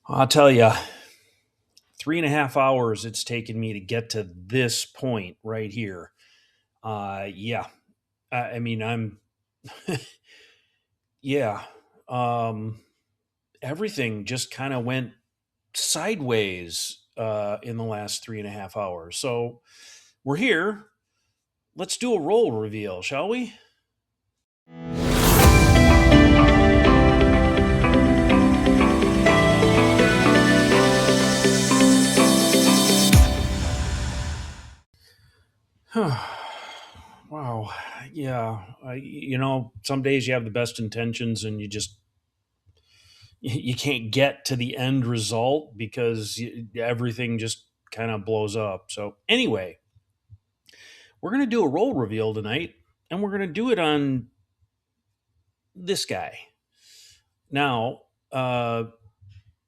I'll tell you, 3.5 hours it's taken me to get to this point right here. Yeah, I mean, yeah, um, everything just kind of went sideways in the last 3.5 hours. So we're here. Let's do a role reveal, shall we? Wow. Yeah. Some days you have the best intentions and you can't get to the end result because everything just kind of blows up. So, anyway, we're going to do a role reveal tonight and we're going to do it on this guy. Now,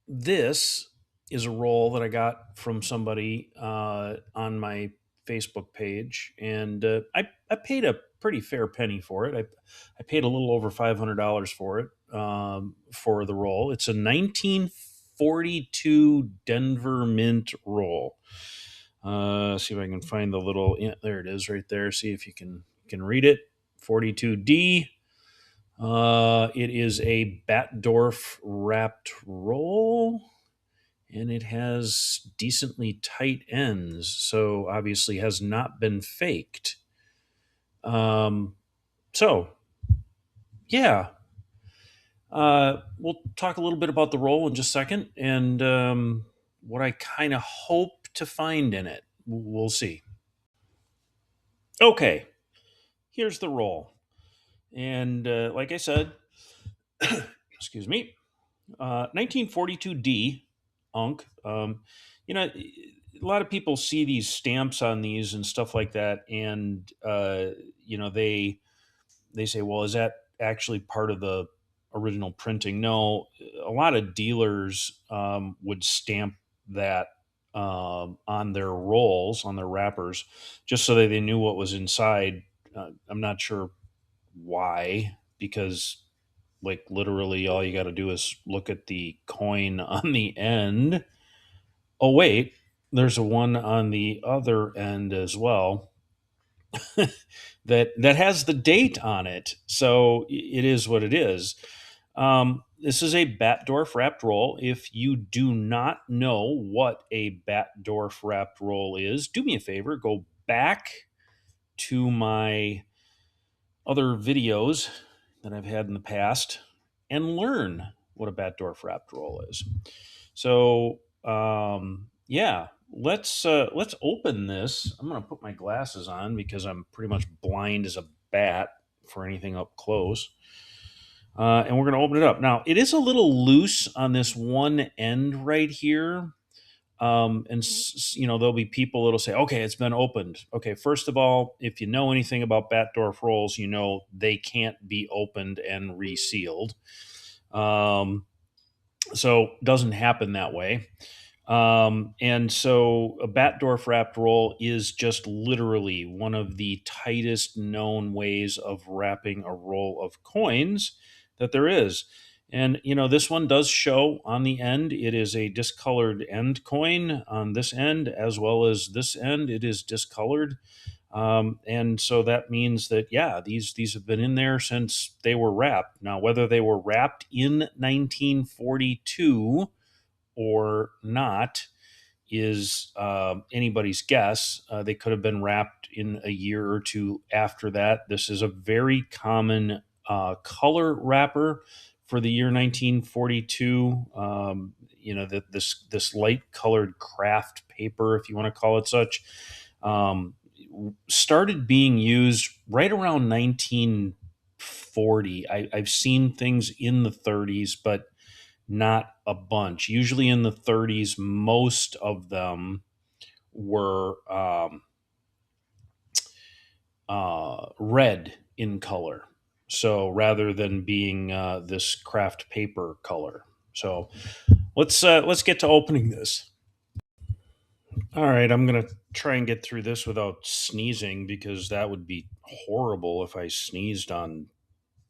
this is a role that I got from somebody on my Facebook page, and I paid a pretty fair penny for it. I paid a little over $500 for it for the role. It's a 1942 Denver Mint roll. See if I can find the little. Yeah, there it is, right there. See if you can read it. 42D. It is a Batdorf wrapped roll, and it has decently tight ends, so obviously has not been faked. Um, so yeah, we'll talk a little bit about the roll in just a second, and what I kind of hope to find in it. We'll see. Okay, here's the roll, and like I said, excuse me, 1942D, Unk. A lot of people see these stamps on these and stuff like that, and they say, "Well, is that actually part of the original printing?" No, a lot of dealers would stamp that on their rolls, on their wrappers, just so that they knew what was inside. I'm not sure why, because like literally all you got to do is look at the coin on the end. Oh wait, there's a one on the other end as well that has the date on it. So it is what it is. This is a Batdorf wrapped roll. If you do not know what a Batdorf wrapped roll is, do me a favor, go back to my other videos that I've had in the past and learn what a Batdorf wrapped roll is. So yeah, let's open this. I'm gonna put my glasses on because I'm pretty much blind as a bat for anything up close. And we're gonna open it up. Now it is a little loose on this one end right here. There'll be people that'll say, "Okay, it's been opened." Okay, first of all, if you know anything about Batdorf rolls, you know they can't be opened and resealed. Um, so doesn't happen that way. And so a Batdorf wrapped roll is just literally one of the tightest known ways of wrapping a roll of coins that there is. And this one does show on the end. It is a discolored end coin on this end, as well as this end. It is discolored. And so that means that yeah, these have been in there since they were wrapped. Now, whether they were wrapped in 1942 or not is anybody's guess. They could have been wrapped in a year or two after that. This is a very common color wrapper for the year 1942. That this light colored craft paper, if you want to call it such, um, started being used right around 1940. I've seen things in the 30s, but not a bunch. Usually in the 30s, most of them were red in color. So rather than being this craft paper color. So let's get to opening this. All right, I'm gonna try and get through this without sneezing because that would be horrible if I sneezed on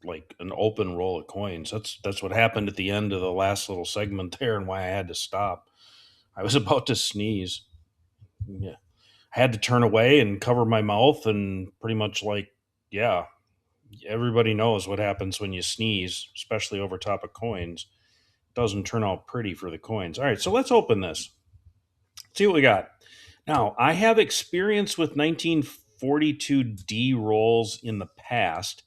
like an open roll of coins. That's what happened at the end of the last little segment there, and why I had to stop. I was about to sneeze. Yeah, I had to turn away and cover my mouth, and pretty much like, yeah, everybody knows what happens when you sneeze, especially over top of coins. It doesn't turn out pretty for the coins. All right, so let's open this. See what we got. Now, I have experience with 1942D rolls in the past.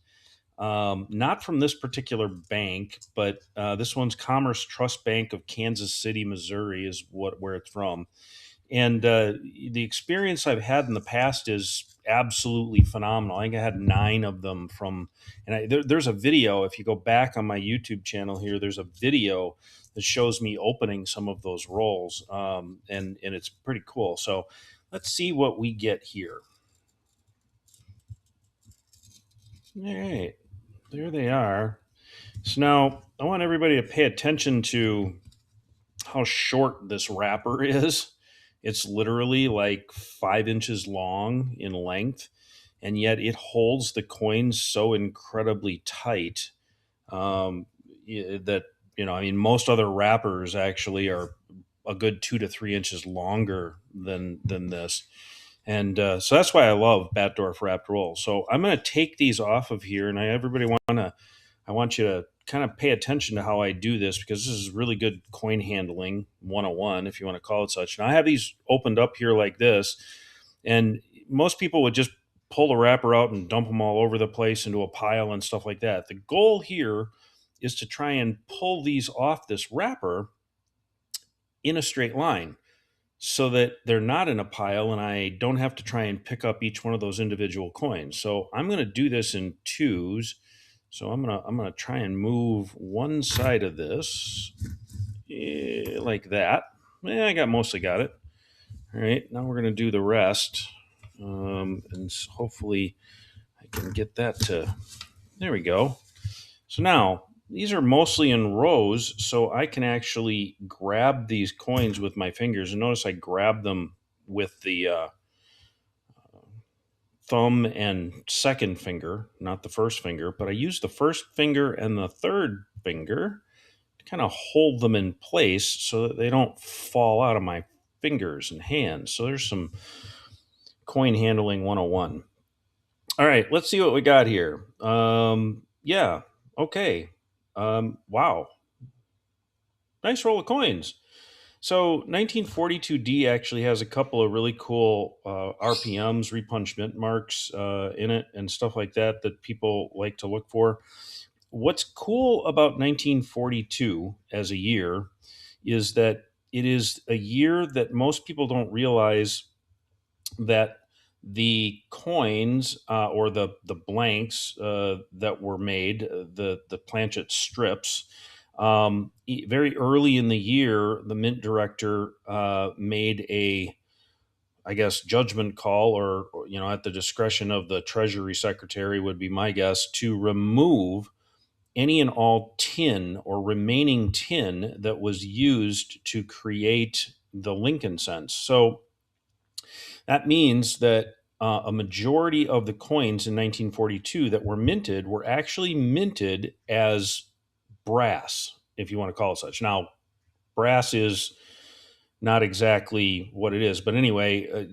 Not from this particular bank, but this one's Commerce Trust Bank of Kansas City, Missouri, is where it's from. And the experience I've had in the past is absolutely phenomenal. I think I had 9 of them from, and there's a video. If you go back on my YouTube channel here, there's a video that shows me opening some of those rolls, and it's pretty cool. So let's see what we get here. All right, there they are. So now I want everybody to pay attention to how short this wrapper is. It's literally like 5 inches long in length, and yet it holds the coins so incredibly tight that, I mean, most other wrappers actually are a good 2 to 3 inches longer than this. And so that's why I love Batdorf wrapped rolls. So I'm going to take these off of here, and I want you to kind of pay attention to how I do this, because this is really good coin handling 101, if you want to call it such. Now I have these opened up here like this, and most people would just pull the wrapper out and dump them all over the place into a pile and stuff like that. The goal here is to try and pull these off this wrapper in a straight line, so that they're not in a pile and I don't have to try and pick up each one of those individual coins. So I'm going to do this in twos. So I'm gonna try and move one side of this like that. I mostly got it. All right, now we're gonna do the rest, and hopefully I can get that to. There we go. So now these are mostly in rows, so I can actually grab these coins with my fingers. And notice I grab them with the thumb and second finger, not the first finger, but I use the first finger and the third finger to kind of hold them in place so that they don't fall out of my fingers and hands. So there's some coin handling 101. All right, let's see what we got here. Yeah, okay. Wow. Nice roll of coins. So 1942D actually has a couple of really cool RPMs, repunchment marks in it, and stuff like that people like to look for. What's cool about 1942 as a year is that it is a year that most people don't realize that the coins or the blanks that were made, the planchet strips, very early in the year, the mint director made a, I guess, judgment call, or at the discretion of the Treasury Secretary would be my guess, to remove any and all tin or remaining tin that was used to create the Lincoln cents. So that means that a majority of the coins in 1942 that were minted were actually minted as brass, if you want to call it such. Now, brass is not exactly what it is, but anyway,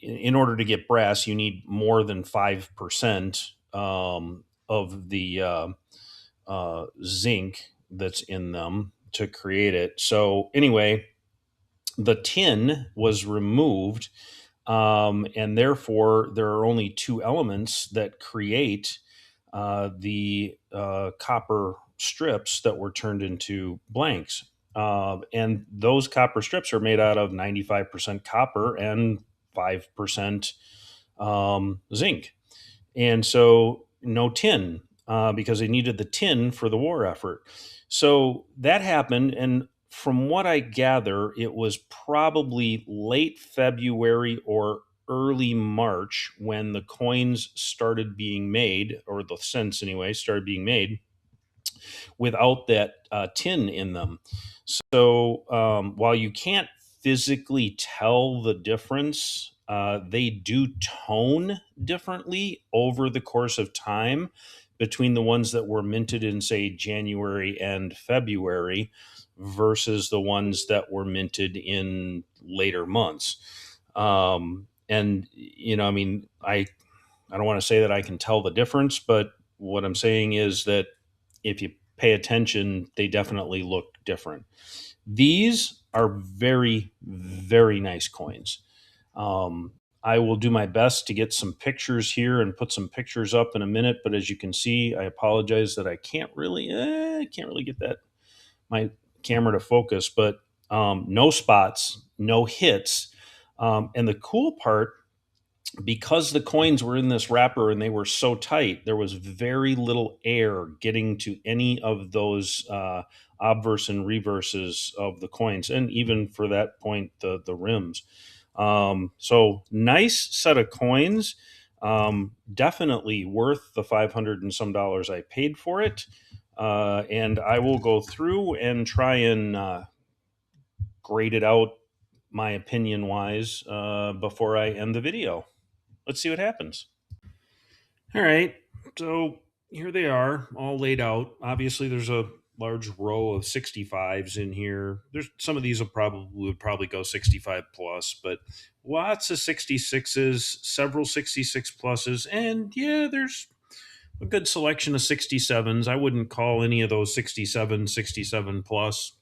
in order to get brass, you need more than 5% of the zinc that's in them to create it. So anyway, the tin was removed, and therefore there are only 2 elements that create the copper strips that were turned into blanks. And those copper strips are made out of 95% copper and 5% zinc. And so no tin, because they needed the tin for the war effort. So that happened. And from what I gather, it was probably late February or early March when the coins started being made, or the cents anyway, started being made without that tin in them. So while you can't physically tell the difference, they do tone differently over the course of time between the ones that were minted in, say, January and February versus the ones that were minted in later months. And I mean, I don't want to say that I can tell the difference, but what I'm saying is that if you pay attention, they definitely look different. These are very, very nice coins. Um, I will do my best to get some pictures here and put some pictures up in a minute. But as you can see, I apologize that I can't really get that my camera to focus. But no spots, no hits, and the cool part, because the coins were in this wrapper and they were so tight, there was very little air getting to any of those obverse and reverses of the coins, and even for that point, the rims. So nice set of coins. Definitely worth the 500 and some dollars I paid for it. And I will go through and try and grade it out, my opinion wise, before I end the video. Let's see what happens. All right. So here they are, all laid out. Obviously, there's a large row of 65s in here. There's some of these would probably go 65 plus, but lots of 66s, several 66 pluses, and yeah, there's a good selection of 67s. I wouldn't call any of those 67 plus,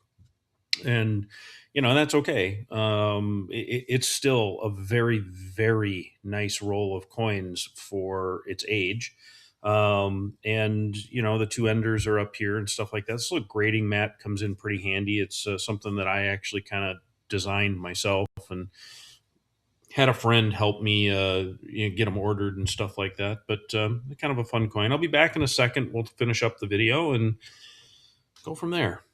and that's okay. It's still a very, very nice roll of coins for its age. And the two enders are up here and stuff like that. So a grading mat comes in pretty handy. It's something that I actually kind of designed myself and had a friend help me get them ordered and stuff like that. But kind of a fun coin. I'll be back in a second. We'll finish up the video and go from there.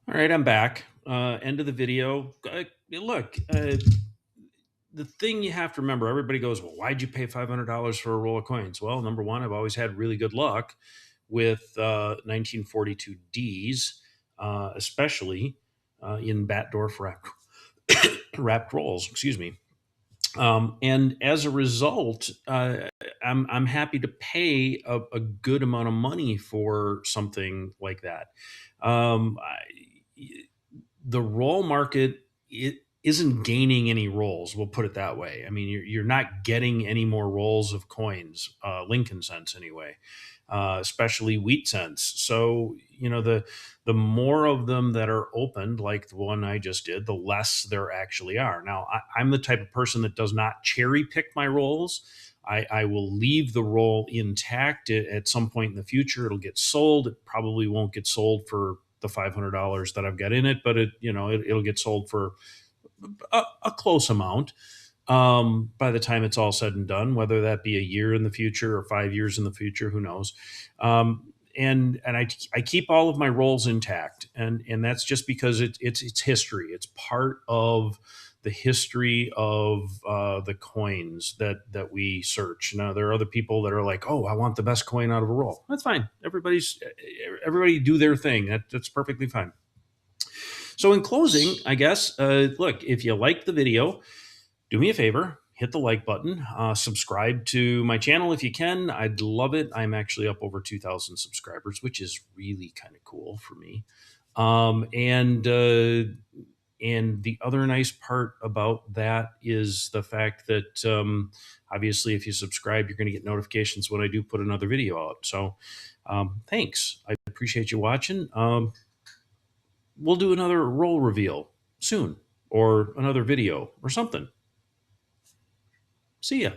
All right, I'm back. End of the video. Look, the thing you have to remember, everybody goes, well, why'd you pay $500 for a roll of coins? Well, number one, I've always had really good luck with 1942 Ds, especially in Batdorf wrapped rolls. Excuse me. And as a result, I'm happy to pay a good amount of money for something like that. The roll market, it isn't gaining any rolls. We'll put it that way. I mean, you're not getting any more rolls of coins, Lincoln cents anyway, especially wheat cents. So the more of them that are opened, like the one I just did, the less there actually are. Now, I'm the type of person that does not cherry pick my rolls. I will leave the roll intact. At some point in the future, it'll get sold. It probably won't get sold for the $500 that I've got in it, but it'll get sold for a close amount by the time it's all said and done, whether that be a year in the future or 5 years in the future, who knows. And I keep all of my rolls intact, and that's just because it's history. It's part of the history of the coins that we search. Now there are other people that are like, oh, I want the best coin out of a roll. That's fine. Everybody do their thing. That's perfectly fine. So in closing, I guess, look, if you like the video, do me a favor, hit the like button, subscribe to my channel if you can. I'd love it. I'm actually up over 2,000 subscribers, which is really kind of cool for me. And the other nice part about that is the fact that obviously if you subscribe, you're going to get notifications when I do put another video out. So thanks. I appreciate you watching. We'll do another roll reveal soon, or another video or something. See ya.